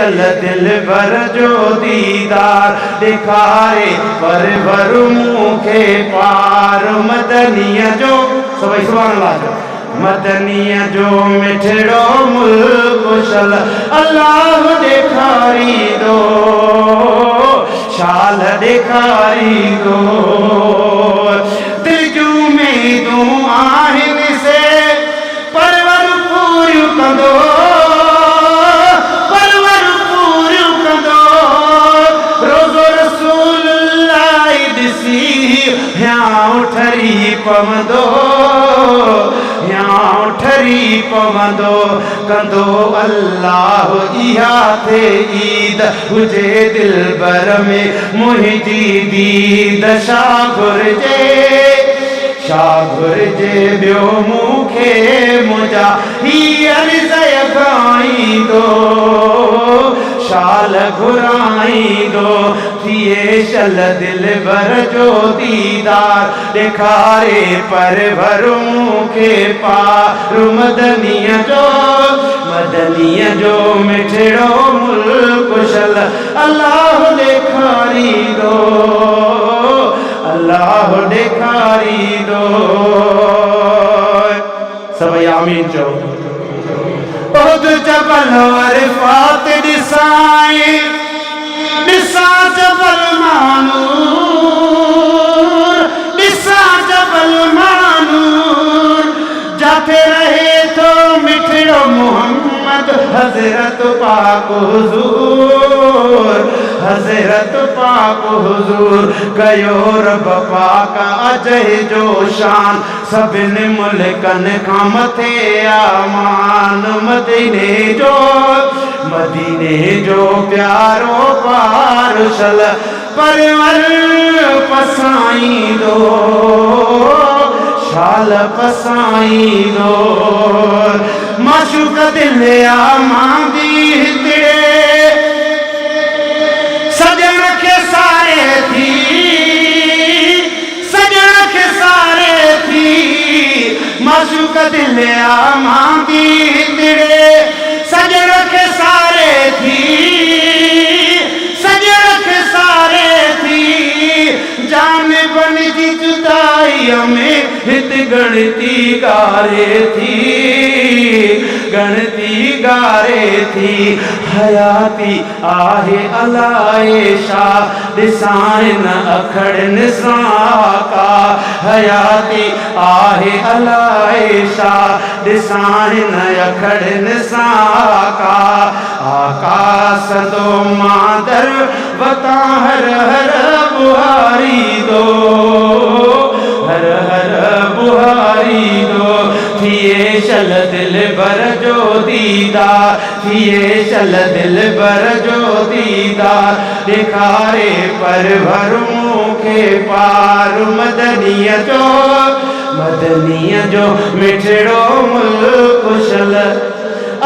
चल दिल भर जो दीदार दिखारे पर भर मुखे पार मदनीअ जो सभई सुभान अल्लाह मदनीअ जो मिठड़ो मुल्क शल अल्लाह ॾेखारी दो शाल ॾेखारी दो दिल जूं उम्मीदूं आहिनि से परवर पूरियूं कंदो परवर पूरियूं कंदो रोज़ो रसूलुल्लाह ॾिसी हियां ठरी पवंदो हियां ठरी पवंदो कंदो अल्लाह इहा थे ईद हुजे दिल भर में मुंहिंजी दीद छा घुरिजे ॿियो मूंखे मुंहिंजा हीअर गाईंदो शाल घुराईंदो थिए चल दिल भर जो दीदार ॾेखारे पर भर मूंखे पार मदनीअ जो मिठड़ो मुल्क शल अल्लाह ॾेखारींदो अल्लाह ॾेखारींदो सभई आमीन चओ उहद जबल अरफात ॾिसां जबल मानूर जाते रहे तो मिठड़ो मोहम्मद हज़रत पाक हुजूर कयो रब पाक अजय जो शान सभिनी मुल्कनि खां मथे आमान मदीने जो प्यारो पारशल परवर पसाईंदो शाल पसाईंदो माशूक दिल मांगी हितड़े सजण खे सारे थी माशूक दिल मांगी हितड़े सजण खे सारे थी जान बन जी जुदाईअ में हित गणती गारे थी हयाती आहे अलाए छा ॾिसां न अखड़नि सां का हयाती आहे अलाए छा ॾिसां न अखड़नि सां का आकाश दो मादर वता हर हर बुहारी दो हर हर बुहारी दो थिए चल दिल भर जो दीदार थिए चल दिल भर जो दीदार ॾेखारे पर भर मूंखे पार मदनीअ जो मिठड़ो मुल्क शल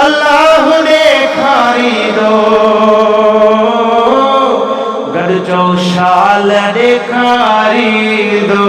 अल्लाह ॾेखारी दो गॾु चओ शाल ॾेखारी दो